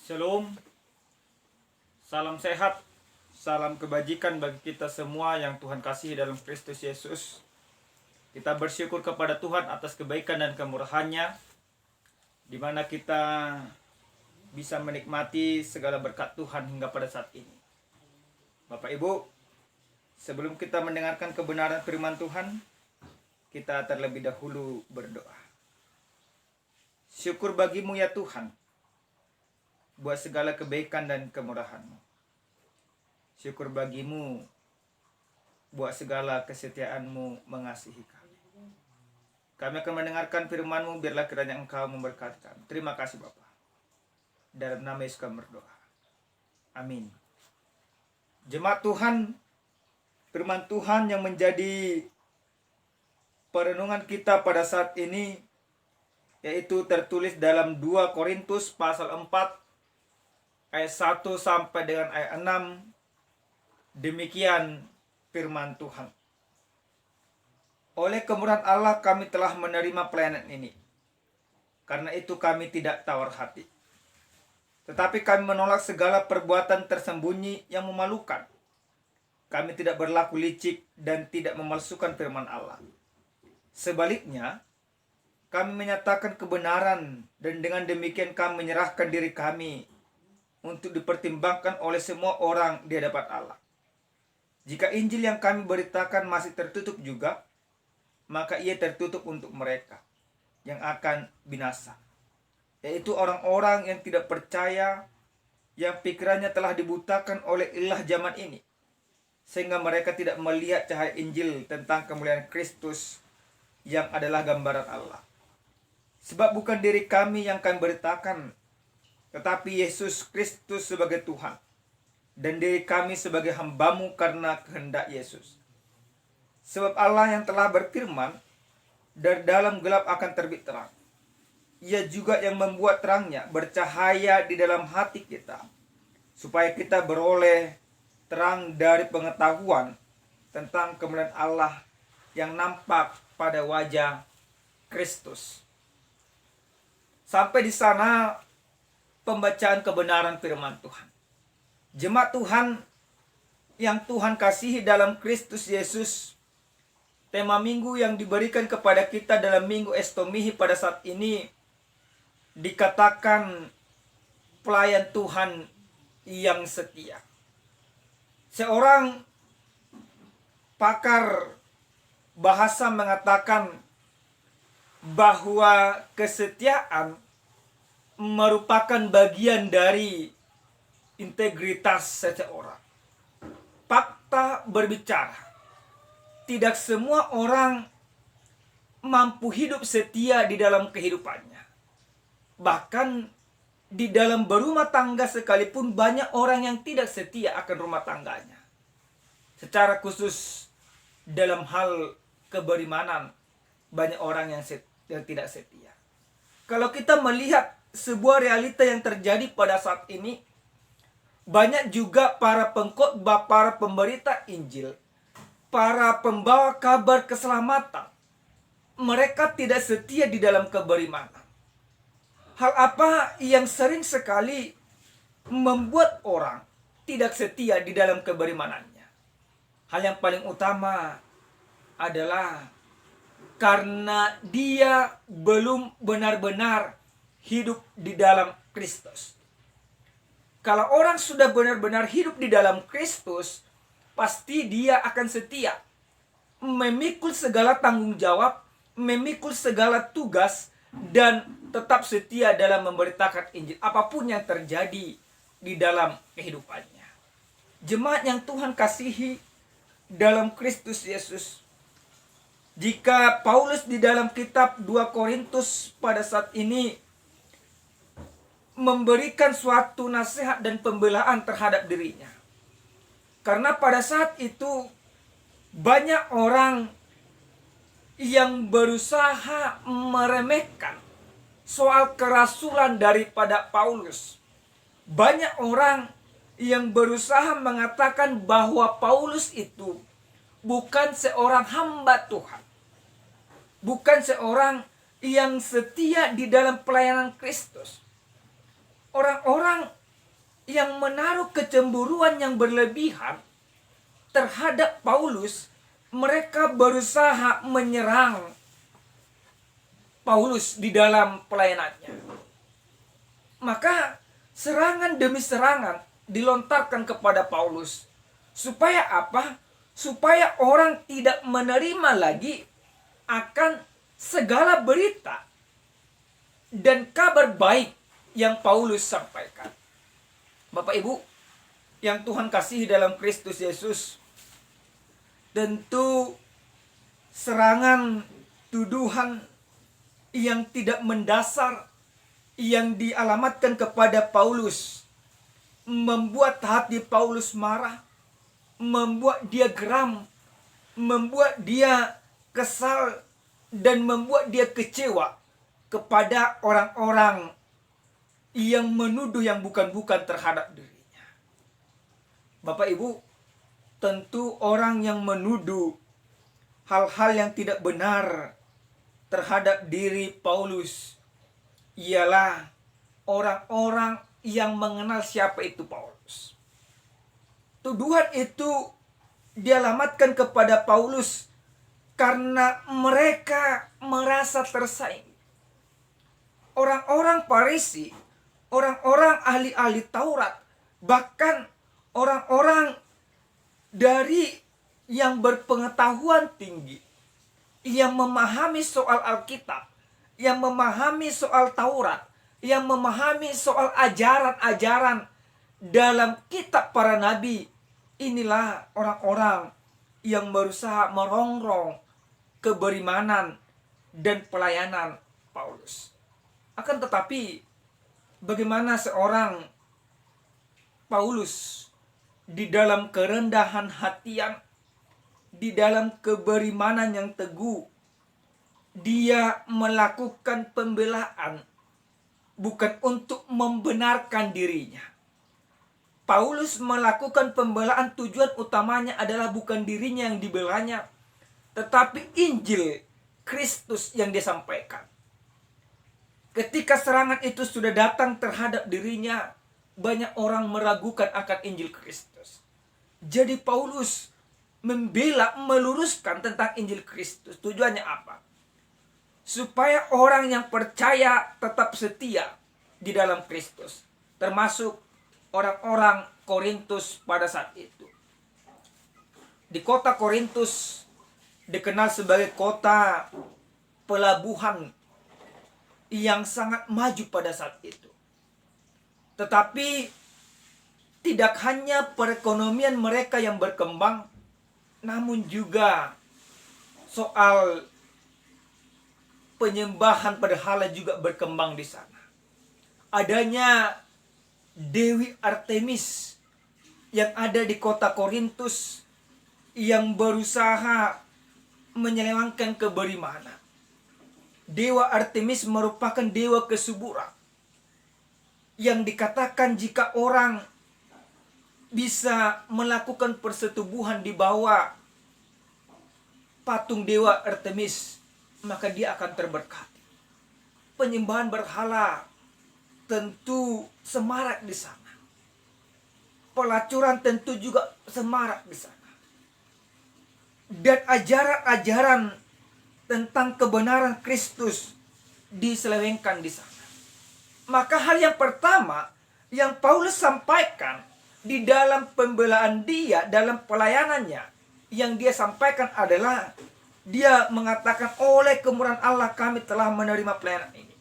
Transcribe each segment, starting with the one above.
Shalom, salam sehat, salam kebajikan bagi kita semua yang Tuhan kasihi dalam Kristus Yesus. Kita bersyukur kepada Tuhan atas kebaikan dan kemurahan-Nya, di mana kita bisa menikmati segala berkat Tuhan hingga pada saat ini. Bapak Ibu, sebelum kita mendengarkan kebenaran firman Tuhan, kita terlebih dahulu berdoa. Syukur bagimu ya Tuhan, buat segala kebaikan dan kemurahan-Mu. Syukur bagimu buat segala kesetiaan-Mu mengasihi kami. Kami akan mendengarkan firman-Mu, biarlah kiranya Engkau memberkati kami. Terima kasih Bapa. Dalam nama Yesus kami berdoa. Amin. Jemaat Tuhan, firman Tuhan yang menjadi perenungan kita pada saat ini, yaitu tertulis dalam 2 Korintus pasal 4 ayat 1 sampai dengan ayat 6. Demikian firman Tuhan. Oleh kemurahan Allah kami telah menerima pelayanan ini. Karena itu kami tidak tawar hati. Tetapi kami menolak segala perbuatan tersembunyi yang memalukan. Kami tidak berlaku licik dan tidak memalsukan firman Allah. Sebaliknya, kami menyatakan kebenaran dan dengan demikian kami menyerahkan diri kami untuk dipertimbangkan oleh semua orang di hadapan Allah. Jika Injil yang kami beritakan masih tertutup juga, maka ia tertutup untuk mereka yang akan binasa, yaitu orang-orang yang tidak percaya, yang pikirannya telah dibutakan oleh ilah zaman ini, sehingga mereka tidak melihat cahaya Injil tentang kemuliaan Kristus yang adalah gambaran Allah. Sebab bukan diri kami yang kami beritakan, tetapi Yesus Kristus sebagai Tuhan, dan diri kami sebagai hamba-Mu karena kehendak Yesus. Sebab Allah yang telah berfirman, dari dalam gelap akan terbit terang. Ia juga yang membuat terangnya bercahaya di dalam hati kita, supaya kita beroleh terang dari pengetahuan tentang kemuliaan Allah yang nampak pada wajah Kristus. Sampai di sana pembacaan kebenaran firman Tuhan. Jemaat Tuhan yang Tuhan kasihi dalam Kristus Yesus, tema minggu yang diberikan kepada kita dalam minggu Estomihi pada saat ini dikatakan pelayan Tuhan yang setia. Seorang pakar bahasa mengatakan bahwa kesetiaan merupakan bagian dari integritas seseorang. Fakta berbicara, tidak semua orang mampu hidup setia di dalam kehidupannya. Bahkan di dalam berumah tangga sekalipun banyak orang yang tidak setia akan rumah tangganya. Secara khusus dalam hal keberimanan, banyak orang yang tidak setia. Kalau kita melihat sebuah realita yang terjadi pada saat ini, banyak juga para pengkhotbah, para pemberita Injil, para pembawa kabar keselamatan, mereka tidak setia di dalam keberimanan. Hal apa yang sering sekali membuat orang tidak setia di dalam keberimanannya? Hal yang paling utama adalah karena dia belum benar-benar hidup di dalam Kristus. Kalau orang sudah benar-benar hidup di dalam Kristus, pasti dia akan setia, memikul segala tanggung jawab, memikul segala tugas, dan tetap setia dalam memberitakan Injil apapun yang terjadi di dalam kehidupannya. Jemaat yang Tuhan kasihi dalam Kristus Yesus, jika Paulus di dalam kitab 2 Korintus pada saat ini memberikan suatu nasihat dan pembelaan terhadap dirinya, karena pada saat itu banyak orang yang berusaha meremehkan soal kerasulan daripada Paulus. Banyak orang yang berusaha mengatakan bahwa Paulus itu bukan seorang hamba Tuhan, bukan seorang yang setia di dalam pelayanan Kristus. Orang-orang yang menaruh kecemburuan yang berlebihan terhadap Paulus, mereka berusaha menyerang Paulus di dalam pelayanannya. Maka serangan demi serangan dilontarkan kepada Paulus. Supaya apa? Supaya orang tidak menerima lagi akan segala berita dan kabar baik yang Paulus sampaikan. Bapak Ibu yang Tuhan kasihi dalam Kristus Yesus, tentu serangan, tuduhan yang tidak mendasar yang dialamatkan kepada Paulus membuat hati Paulus marah, membuat dia geram, membuat dia kesal, dan membuat dia kecewa kepada orang-orang yang menuduh yang bukan-bukan terhadap dirinya. Bapak Ibu, tentu orang yang menuduh hal-hal yang tidak benar terhadap diri Paulus ialah orang-orang yang mengenal siapa itu Paulus. Tuduhan itu dialamatkan kepada Paulus karena mereka merasa tersaing. Orang-orang Farisi, orang-orang ahli-ahli Taurat, bahkan orang-orang dari yang berpengetahuan tinggi, yang memahami soal Alkitab, yang memahami soal Taurat, yang memahami soal ajaran-ajaran dalam kitab para nabi. Inilah orang-orang yang berusaha merongrong keberimanan dan pelayanan Paulus. Akan tetapi, bagaimana seorang Paulus di dalam kerendahan hatian, di dalam keberimanan yang teguh, dia melakukan pembelaan bukan untuk membenarkan dirinya. Paulus melakukan pembelaan, tujuan utamanya adalah bukan dirinya yang dibelanya, tetapi Injil Kristus yang dia sampaikan. Ketika serangan itu sudah datang terhadap dirinya, banyak orang meragukan akan Injil Kristus. Jadi Paulus membela, meluruskan tentang Injil Kristus. Tujuannya apa? Supaya orang yang percaya tetap setia di dalam Kristus. Termasuk orang-orang Korintus pada saat itu. Di kota Korintus dikenal sebagai kota pelabuhan yang sangat maju pada saat itu. Tetapi tidak hanya perekonomian mereka yang berkembang, namun juga soal penyembahan berhala juga berkembang di sana. Adanya Dewi Artemis yang ada di kota Korintus yang berusaha menyelewengkan keberimanan. Dewa Artemis merupakan dewa kesuburan yang dikatakan jika orang bisa melakukan persetubuhan di bawah patung dewa Artemis, maka dia akan terberkati. Penyembahan berhala tentu semarak di sana. Pelacuran tentu juga semarak di sana. Dan ajaran-ajaran tentang kebenaran Kristus diselewengkan di sana. Maka hal yang pertama yang Paulus sampaikan di dalam pembelaan dia, dalam pelayanannya, yang dia sampaikan adalah dia mengatakan oleh kemurahan Allah kami telah menerima pelayanan ini.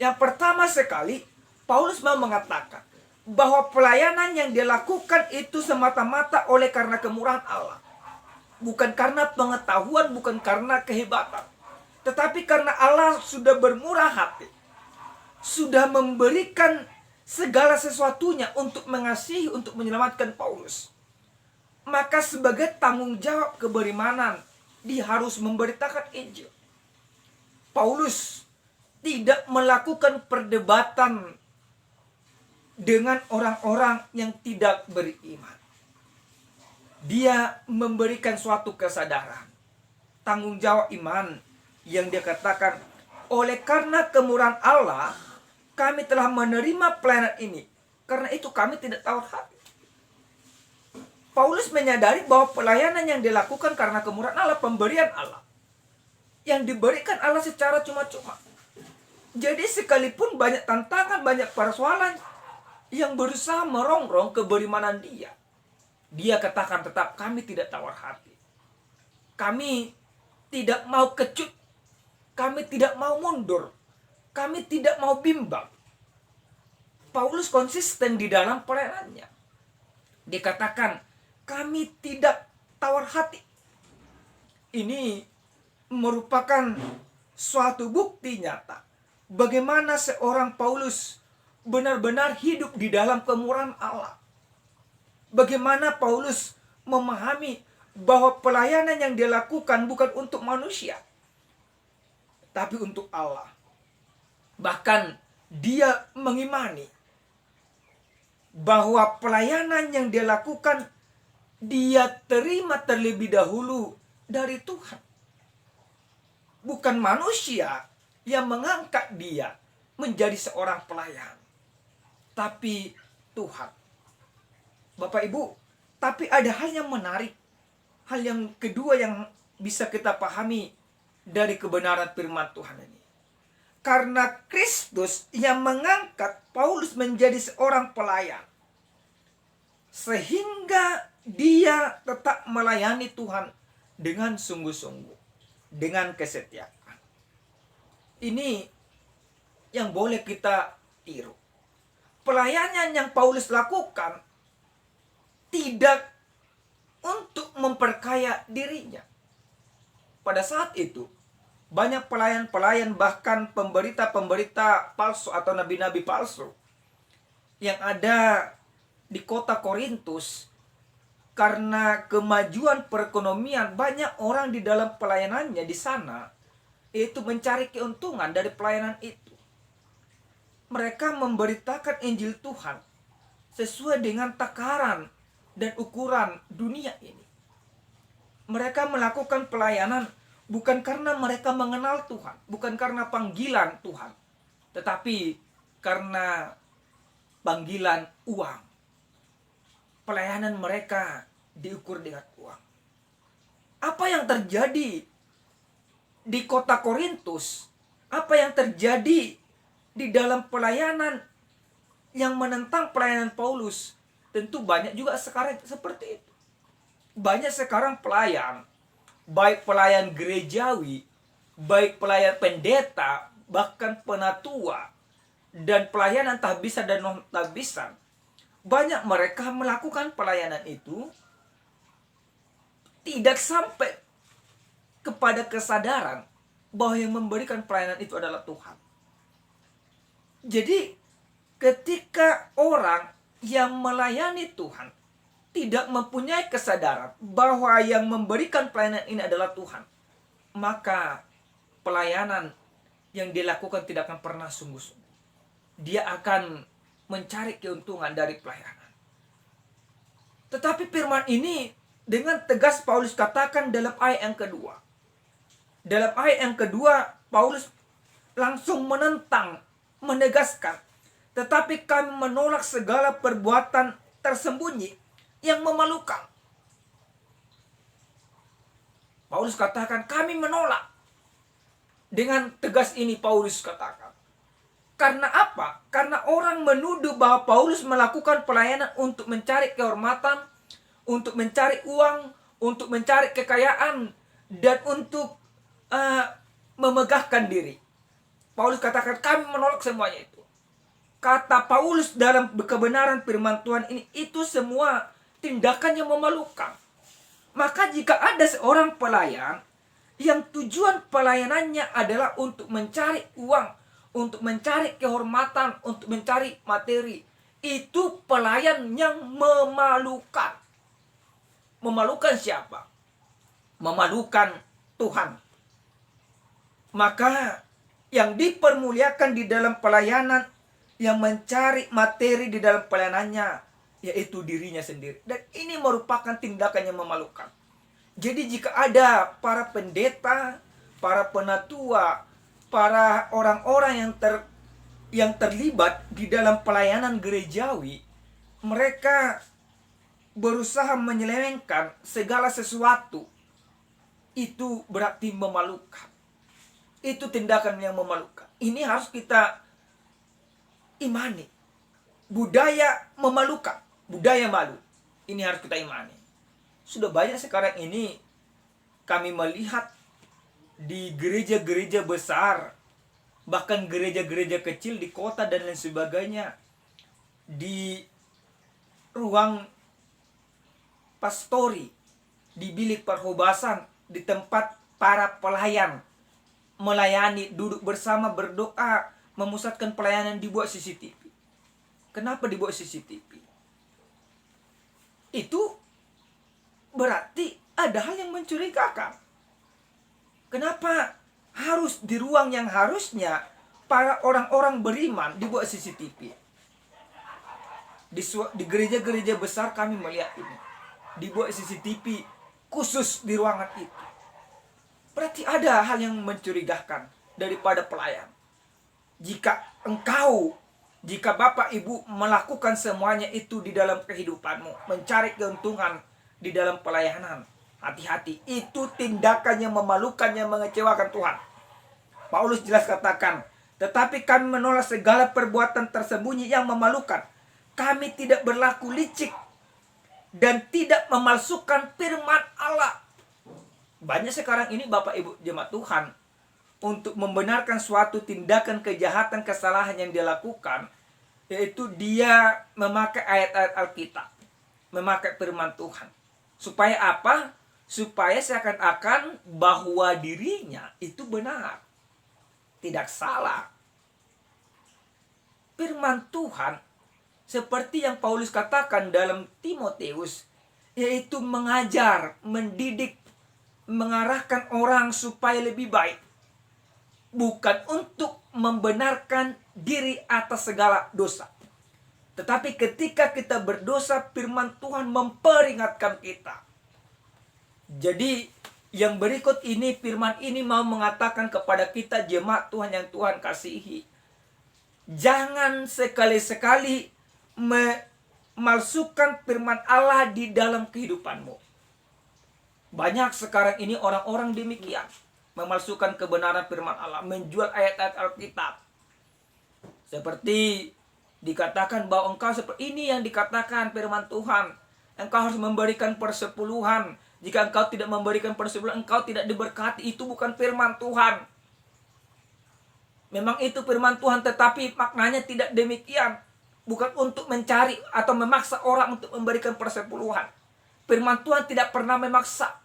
Yang pertama sekali Paulus mau mengatakan bahwa pelayanan yang dia lakukan itu semata-mata oleh karena kemurahan Allah. Bukan karena pengetahuan, bukan karena kehebatan. Tetapi karena Allah sudah bermurah hati. Sudah memberikan segala sesuatunya untuk mengasihi, untuk menyelamatkan Paulus. Maka sebagai tanggung jawab keberimanan, dia harus memberitakan Injil. Paulus tidak melakukan perdebatan dengan orang-orang yang tidak beriman. Dia memberikan suatu kesadaran, tanggung jawab iman yang dia katakan, oleh karena kemurahan Allah, kami telah menerima pelayanan ini. Karena itu kami tidak tawar hati. Paulus menyadari bahwa pelayanan yang dilakukan karena kemurahan Allah, pemberian Allah, yang diberikan Allah secara cuma-cuma. Jadi sekalipun banyak tantangan, banyak persoalan yang berusaha merongrong keberimanan dia katakan tetap, kami tidak tawar hati. Kami tidak mau kecut. Kami tidak mau mundur. Kami tidak mau bimbang. Paulus konsisten di dalam pelayanannya. Dikatakan, kami tidak tawar hati. Ini merupakan suatu bukti nyata bagaimana seorang Paulus benar-benar hidup di dalam kemurahan Allah. Bagaimana Paulus memahami bahwa pelayanan yang dia lakukan bukan untuk manusia, tapi untuk Allah. Bahkan dia mengimani bahwa pelayanan yang dia lakukan, dia terima terlebih dahulu dari Tuhan. Bukan manusia yang mengangkat dia menjadi seorang pelayan, tapi Tuhan. Bapak Ibu, tapi ada hal yang menarik. Hal yang kedua yang bisa kita pahami dari kebenaran firman Tuhan ini. Karena Kristus yang mengangkat Paulus menjadi seorang pelayan, sehingga dia tetap melayani Tuhan dengan sungguh-sungguh, dengan kesetiaan. Ini yang boleh kita tiru. Pelayanan yang Paulus lakukan tidak untuk memperkaya dirinya. Pada saat itu, banyak pelayan-pelayan, bahkan pemberita-pemberita palsu atau nabi-nabi palsu yang ada di kota Korintus. Karena kemajuan perekonomian, banyak orang di dalam pelayanannya di sana itu mencari keuntungan dari pelayanan itu. Mereka memberitakan Injil Tuhan sesuai dengan takaran dan ukuran dunia ini. Mereka melakukan pelayanan bukan karena mereka mengenal Tuhan, bukan karena panggilan Tuhan, tetapi karena panggilan uang. Pelayanan mereka diukur dengan uang. Apa yang terjadi di kota Korintus? Apa yang terjadi di dalam pelayanan yang menentang pelayanan Paulus? Tentu banyak juga sekarang seperti itu. Banyak sekarang pelayan, baik pelayan gerejawi, baik pelayan pendeta, bahkan penatua, dan pelayanan tahbisan dan non tahbisan. Banyak mereka melakukan pelayanan itu tidak sampai kepada kesadaran bahwa yang memberikan pelayanan itu adalah Tuhan. Jadi ketika orang yang melayani Tuhan tidak mempunyai kesadaran bahwa yang memberikan pelayanan ini adalah Tuhan, maka pelayanan yang dilakukan tidak akan pernah sungguh-sungguh. Dia akan mencari keuntungan dari pelayanan. Tetapi firman ini dengan tegas Paulus katakan dalam ayat yang kedua. Dalam ayat yang kedua, Paulus langsung menentang, menegaskan, tetapi kami menolak segala perbuatan tersembunyi yang memalukan. Paulus katakan, kami menolak. Dengan tegas ini Paulus katakan. Karena apa? Karena orang menuduh bahwa Paulus melakukan pelayanan untuk mencari kehormatan, untuk mencari uang, untuk mencari kekayaan, dan untuk memegahkan diri. Paulus katakan, kami menolak semuanya itu. Kata Paulus dalam kebenaran firman Tuhan ini, itu semua tindakan yang memalukan. Maka jika ada seorang pelayan yang tujuan pelayanannya adalah untuk mencari uang, untuk mencari kehormatan, untuk mencari materi, itu pelayan yang memalukan. Memalukan siapa? Memalukan Tuhan. Maka yang dipermuliakan di dalam pelayanan, yang mencari materi di dalam pelayanannya, yaitu dirinya sendiri. Dan ini merupakan tindakan yang memalukan. Jadi jika ada para pendeta, para penatua, para orang-orang yang yang terlibat di dalam pelayanan gerejawi, mereka berusaha menyelewengkan segala sesuatu. Itu berarti memalukan. Itu tindakan yang memalukan. Ini harus kita imani. Budaya memalukan, budaya malu. Ini harus kita imani. Sudah banyak sekarang ini kami melihat di gereja-gereja besar, bahkan gereja-gereja kecil di kota dan lain sebagainya, di ruang pastori, di bilik perhobasan, di tempat para pelayan melayani, duduk bersama berdoa, memusatkan pelayanan, dibuat CCTV. Kenapa dibuat CCTV? Itu berarti ada hal yang mencurigakan. Kenapa harus di ruang yang harusnya para orang-orang beriman dibuat CCTV? Di gereja-gereja besar kami melihat ini. Dibuat CCTV khusus di ruangan itu. Berarti ada hal yang mencurigakan daripada pelayan. Jika Bapak Ibu melakukan semuanya itu di dalam kehidupanmu, mencari keuntungan di dalam pelayanan, hati-hati, itu tindakan yang memalukan, yang mengecewakan Tuhan. Paulus jelas katakan, tetapi kami menolak segala perbuatan tersembunyi yang memalukan. Kami tidak berlaku licik dan tidak memalsukan firman Allah. Banyak sekarang ini Bapak Ibu jemaat Tuhan, untuk membenarkan suatu tindakan kejahatan, kesalahan yang dia lakukan, yaitu dia memakai ayat-ayat Alkitab, memakai firman Tuhan. Supaya apa? Supaya seakan-akan bahwa dirinya itu benar, tidak salah. Firman Tuhan seperti yang Paulus katakan dalam Timotius, yaitu mengajar, mendidik, mengarahkan orang supaya lebih baik. Bukan untuk membenarkan diri atas segala dosa. Tetapi ketika kita berdosa, firman Tuhan memperingatkan kita. Jadi yang berikut ini, firman ini mau mengatakan kepada kita jemaat Tuhan yang Tuhan kasihi. Jangan sekali-sekali memalsukan firman Allah di dalam kehidupanmu. Banyak sekarang ini orang-orang demikian. Memalsukan kebenaran firman Allah, menjual ayat-ayat Alkitab. Seperti dikatakan bahwa engkau seperti ini yang dikatakan firman Tuhan. Engkau harus memberikan persepuluhan. Jika engkau tidak memberikan persepuluhan, engkau tidak diberkati. Itu bukan firman Tuhan. Memang itu firman Tuhan, tetapi maknanya tidak demikian. Bukan untuk mencari atau memaksa orang untuk memberikan persepuluhan. Firman Tuhan tidak pernah memaksa,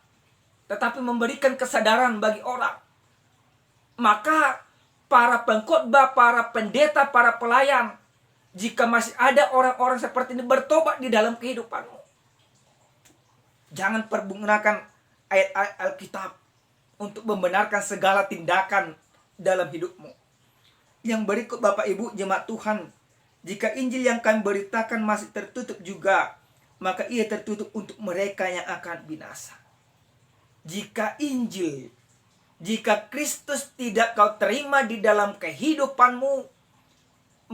tetapi memberikan kesadaran bagi orang. Maka para pengkhotbah, para pendeta, para pelayan, jika masih ada orang-orang seperti ini, bertobat di dalam kehidupanmu. Jangan pergunakan ayat-ayat Alkitab untuk membenarkan segala tindakan dalam hidupmu. Yang berikut Bapak Ibu jemaat Tuhan, jika Injil yang kami beritakan masih tertutup juga, maka ia tertutup untuk mereka yang akan binasa. Jika Injil, jika Kristus tidak kau terima di dalam kehidupanmu,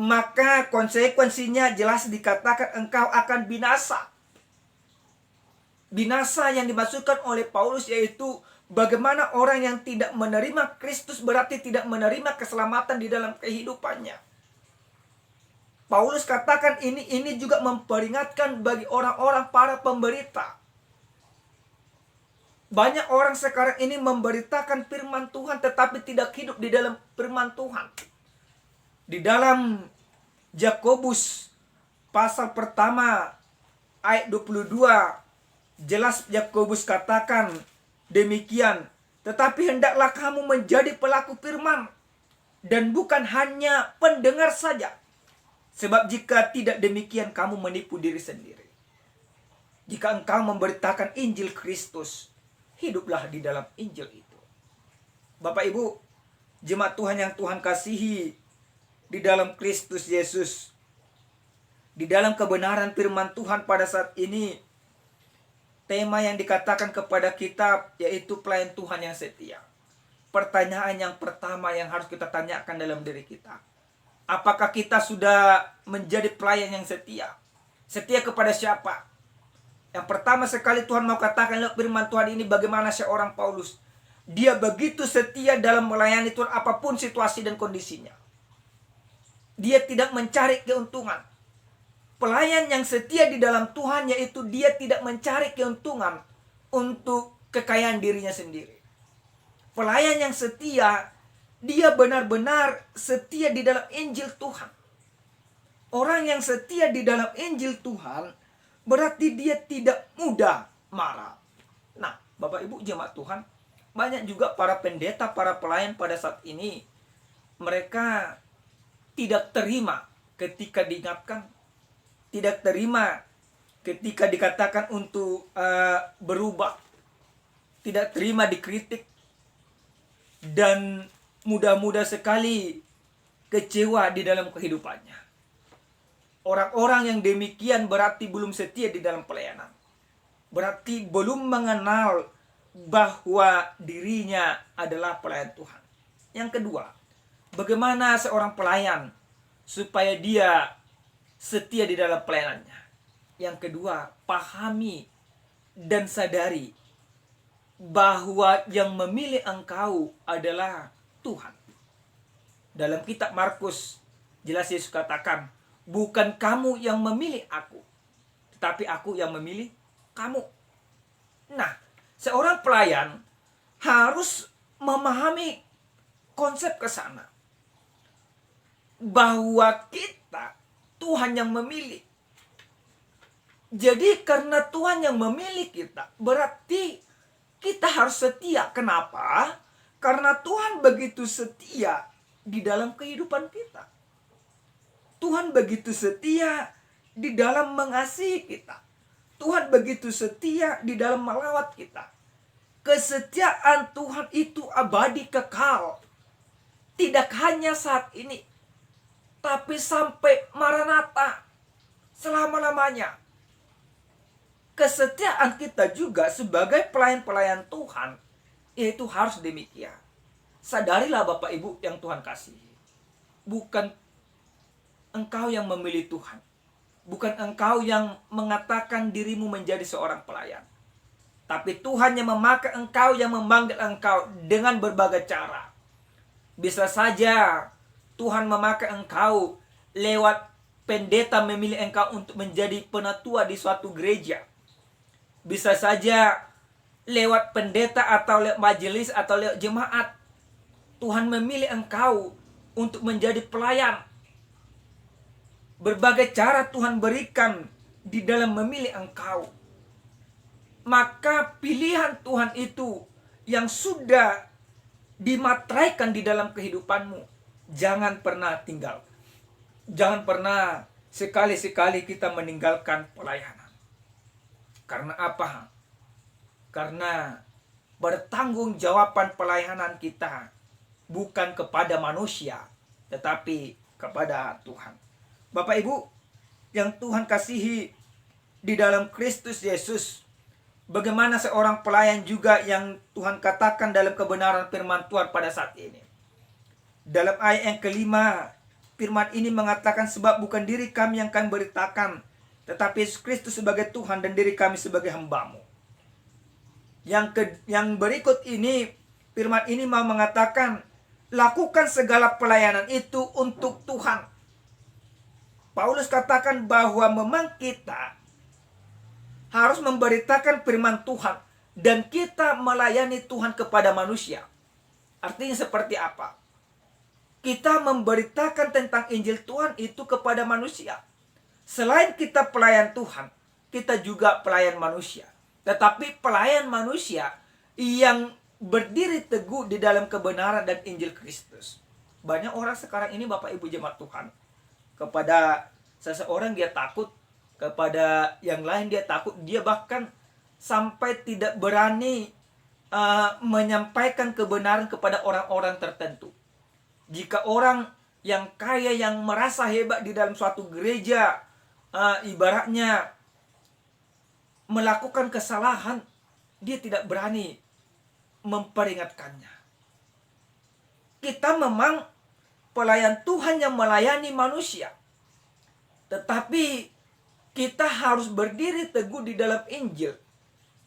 maka konsekuensinya jelas dikatakan engkau akan binasa. Binasa yang dimaksudkan oleh Paulus yaitu bagaimana orang yang tidak menerima Kristus berarti tidak menerima keselamatan di dalam kehidupannya. Paulus katakan ini juga memperingatkan bagi orang-orang para pemberita. Banyak orang sekarang ini memberitakan firman Tuhan tetapi tidak hidup di dalam firman Tuhan. Di dalam Yakobus pasal pertama ayat 22, jelas Yakobus katakan demikian, tetapi hendaklah kamu menjadi pelaku firman dan bukan hanya pendengar saja. Sebab jika tidak demikian kamu menipu diri sendiri. Jika engkau memberitakan Injil Kristus, hiduplah di dalam Injil itu. Bapak Ibu, jemaat Tuhan yang Tuhan kasihi, di dalam Kristus Yesus, di dalam kebenaran firman Tuhan pada saat ini, tema yang dikatakan kepada kita yaitu pelayan Tuhan yang setia. Pertanyaan yang pertama yang harus kita tanyakan dalam diri kita, Apakah kita sudah menjadi pelayan yang setia? Setia kepada siapa? Yang pertama sekali Tuhan mau katakan lewat firman Tuhan ini, bagaimana seorang Paulus. Dia begitu setia dalam melayani Tuhan apapun situasi dan kondisinya. Dia tidak mencari keuntungan. Pelayan yang setia di dalam Tuhan, yaitu dia tidak mencari keuntungan untuk kekayaan dirinya sendiri. Pelayan yang setia, dia benar-benar setia di dalam Injil Tuhan. Orang yang setia di dalam Injil Tuhan berarti dia tidak mudah marah. Nah, Bapak Ibu jemaat Tuhan, banyak juga para pendeta, para pelayan pada saat ini, mereka tidak terima ketika diingatkan, tidak terima ketika dikatakan untuk berubah, tidak terima dikritik, dan mudah-mudah sekali kecewa di dalam kehidupannya. Orang-orang yang demikian berarti belum setia di dalam pelayanan. Berarti belum mengenal bahwa dirinya adalah pelayan Tuhan. Yang kedua, bagaimana seorang pelayan supaya dia setia di dalam pelayanannya? Yang kedua, pahami dan sadari bahwa yang memilih engkau adalah Tuhan. Dalam kitab Markus, jelas Yesus katakan, bukan kamu yang memilih aku, tetapi aku yang memilih kamu. Nah, seorang pelayan harus memahami konsep ke sana. Bahwa kita, Tuhan yang memilih. Jadi karena Tuhan yang memilih kita, berarti kita harus setia. Kenapa? Karena Tuhan begitu setia di dalam kehidupan kita. Tuhan begitu setia di dalam mengasihi kita. Tuhan begitu setia di dalam melawat kita. Kesetiaan Tuhan itu abadi kekal. Tidak hanya saat ini, tapi sampai Maranatha, selama-lamanya. Kesetiaan kita juga sebagai pelayan-pelayan Tuhan, itu harus demikian. Sadarilah Bapak Ibu yang Tuhan kasihi. Bukan engkau yang memilih Tuhan. Bukan engkau yang mengatakan dirimu menjadi seorang pelayan. Tapi Tuhan yang memakai engkau, yang memanggil engkau dengan berbagai cara. Bisa saja Tuhan memakai engkau lewat pendeta memilih engkau untuk menjadi penatua di suatu gereja. Bisa saja lewat pendeta atau lewat majelis atau lewat jemaat. Tuhan memilih engkau untuk menjadi pelayan. Berbagai cara Tuhan berikan di dalam memilih engkau. Maka pilihan Tuhan itu yang sudah dimateraikan di dalam kehidupanmu, jangan pernah tinggal. Jangan pernah sekali-sekali kita meninggalkan pelayanan. Karena apa? Karena bertanggung-jawaban pelayanan kita bukan kepada manusia, tetapi kepada Tuhan. Bapak Ibu yang Tuhan kasihi di dalam Kristus Yesus, bagaimana seorang pelayan juga yang Tuhan katakan dalam kebenaran firman Tuhan pada saat ini. Dalam ayat yang kelima, firman ini mengatakan, sebab bukan diri kami yang kami beritakan, tetapi Yesus Kristus sebagai Tuhan dan diri kami sebagai hamba-Mu. Yang berikut ini, firman ini mau mengatakan, lakukan segala pelayanan itu untuk Tuhan. Paulus katakan bahwa memang kita harus memberitakan firman Tuhan dan kita melayani Tuhan kepada manusia. Artinya seperti apa? Kita memberitakan tentang Injil Tuhan itu kepada manusia. Selain kita pelayan Tuhan, kita juga pelayan manusia. Tetapi pelayan manusia yang berdiri teguh di dalam kebenaran dan Injil Kristus. Banyak orang sekarang ini Bapak Ibu jemaat Tuhan, kepada seseorang dia takut, kepada yang lain dia takut, dia bahkan sampai tidak berani menyampaikan kebenaran kepada orang-orang tertentu. Jika orang yang kaya, yang merasa hebat di dalam suatu gereja, ibaratnya melakukan kesalahan, dia tidak berani memperingatkannya. Kita memang pelayan Tuhan yang melayani manusia. Tetapi kita harus berdiri teguh di dalam Injil.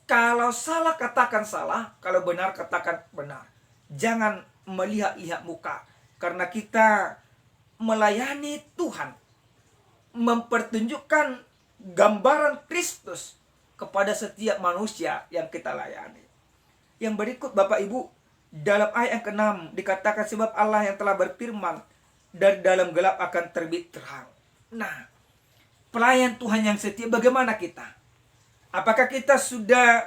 Kalau salah katakan salah, kalau benar katakan benar. Jangan melihat-lihat muka. Karena kita melayani Tuhan, mempertunjukkan gambaran Kristus kepada setiap manusia yang kita layani. Yang berikut Bapak Ibu, dalam ayat yang ke-6 dikatakan sebab Allah yang telah berfirman, dari dalam gelap akan terbit terang. Nah, pelayan Tuhan yang setia, bagaimana kita? Apakah kita sudah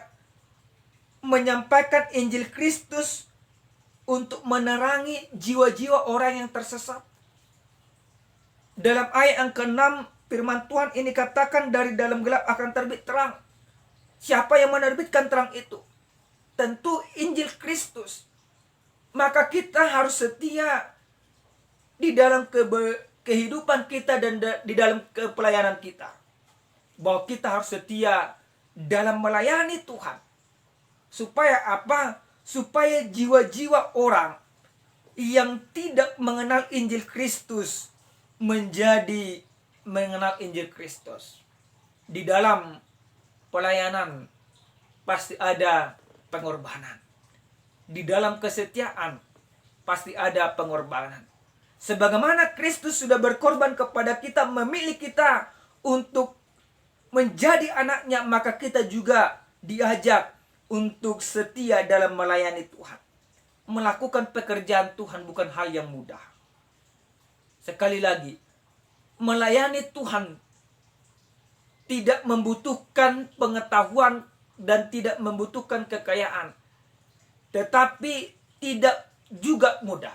menyampaikan Injil Kristus untuk menerangi jiwa-jiwa orang yang tersesat? Dalam ayat yang ke-6 firman Tuhan ini katakan dari dalam gelap akan terbit terang. Siapa yang menerbitkan terang itu? Tentu Injil Kristus. Maka kita harus setia di dalam kehidupan kita dan di dalam kepelayanan kita. Bahwa kita harus setia dalam melayani Tuhan. Supaya apa? Supaya jiwa-jiwa orang yang tidak mengenal Injil Kristus menjadi mengenal Injil Kristus. Di dalam pelayanan pasti ada pengorbanan. Di dalam kesetiaan pasti ada pengorbanan. Sebagaimana Kristus sudah berkorban kepada kita, memilih kita untuk menjadi anaknya, maka kita juga diajak untuk setia dalam melayani Tuhan. Melakukan pekerjaan Tuhan bukan hal yang mudah. Sekali lagi, melayani Tuhan tidak membutuhkan pengetahuan dan tidak membutuhkan kekayaan. Tetapi tidak juga mudah.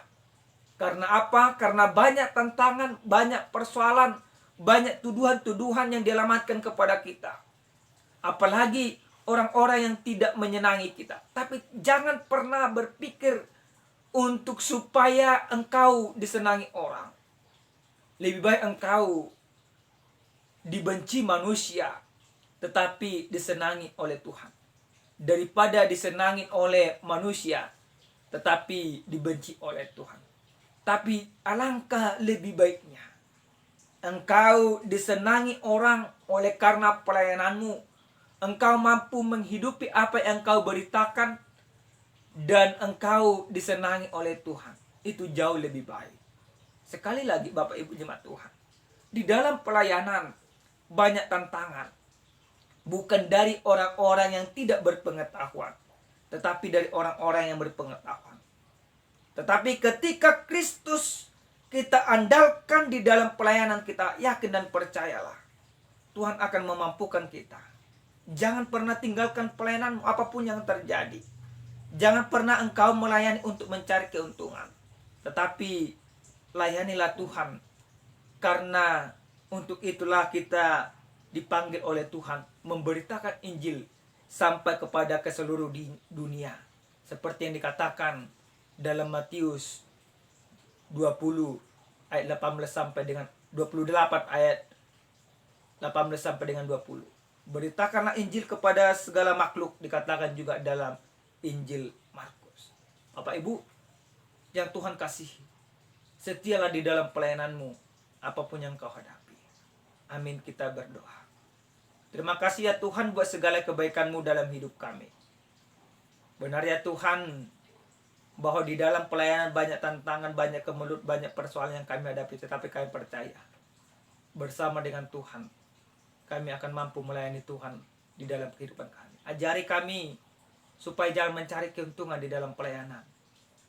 Karena apa? Karena banyak tantangan, banyak persoalan, banyak tuduhan-tuduhan yang dialamatkan kepada kita. Apalagi orang-orang yang tidak menyenangi kita. Tapi jangan pernah berpikir untuk supaya engkau disenangi orang. Lebih baik engkau dibenci manusia, tetapi disenangi oleh Tuhan. Daripada disenangi oleh manusia, tetapi dibenci oleh Tuhan. Tapi alangkah lebih baiknya engkau disenangi orang oleh karena pelayananmu. Engkau mampu menghidupi apa yang engkau beritakan, dan engkau disenangi oleh Tuhan. Itu jauh lebih baik. Sekali lagi Bapak Ibu jemaat Tuhan, di dalam pelayanan banyak tantangan. Bukan dari orang-orang yang tidak berpengetahuan, tetapi dari orang-orang yang berpengetahuan. Tetapi ketika Kristus kita andalkan di dalam pelayanan kita, yakin dan percayalah, Tuhan akan memampukan kita. Jangan pernah tinggalkan pelayananmu apapun yang terjadi. Jangan pernah engkau melayani untuk mencari keuntungan. Tetapi layanilah Tuhan. Karena untuk itulah kita dipanggil oleh Tuhan memberitakan Injil sampai kepada ke seluruh dunia. Seperti yang dikatakan dalam Matius 20 ayat 18 sampai dengan 28 ayat 18 sampai dengan 20. Beritakanlah Injil kepada segala makhluk, dikatakan juga dalam Injil Markus. Bapak Ibu yang Tuhan kasihi, setialah di dalam pelayananmu apapun yang kau hadapi. Amin, kita berdoa. Terima kasih ya Tuhan buat segala kebaikan-Mu dalam hidup kami. Benar ya Tuhan, bahwa di dalam pelayanan banyak tantangan, banyak kemelut, banyak persoalan yang kami hadapi. Tetapi kami percaya, bersama dengan Tuhan, kami akan mampu melayani Tuhan di dalam kehidupan kami. Ajari kami supaya jangan mencari keuntungan di dalam pelayanan.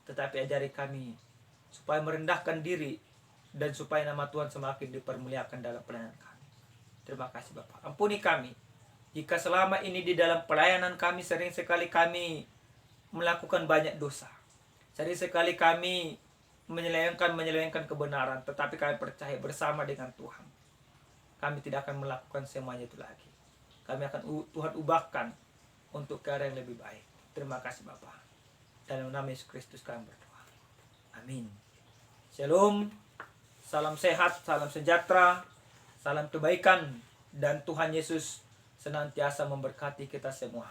Tetapi ajari kami supaya merendahkan diri, dan supaya nama Tuhan semakin dipermuliakan dalam pelayanan kami. Terima kasih Bapak. Ampuni kami jika selama ini di dalam pelayanan kami sering sekali kami melakukan banyak dosa. Sering sekali kami menyelewengkan kebenaran. Tetapi kami percaya bersama dengan Tuhan, kami tidak akan melakukan semuanya itu lagi. Kami akan Tuhan ubahkan untuk ke arah yang lebih baik. Terima kasih Bapak. Dalam nama Yesus Kristus kami berdoa. Amin. Shalom. Salam sehat, salam sejahtera, salam kebaikan, dan Tuhan Yesus senantiasa memberkati kita semua.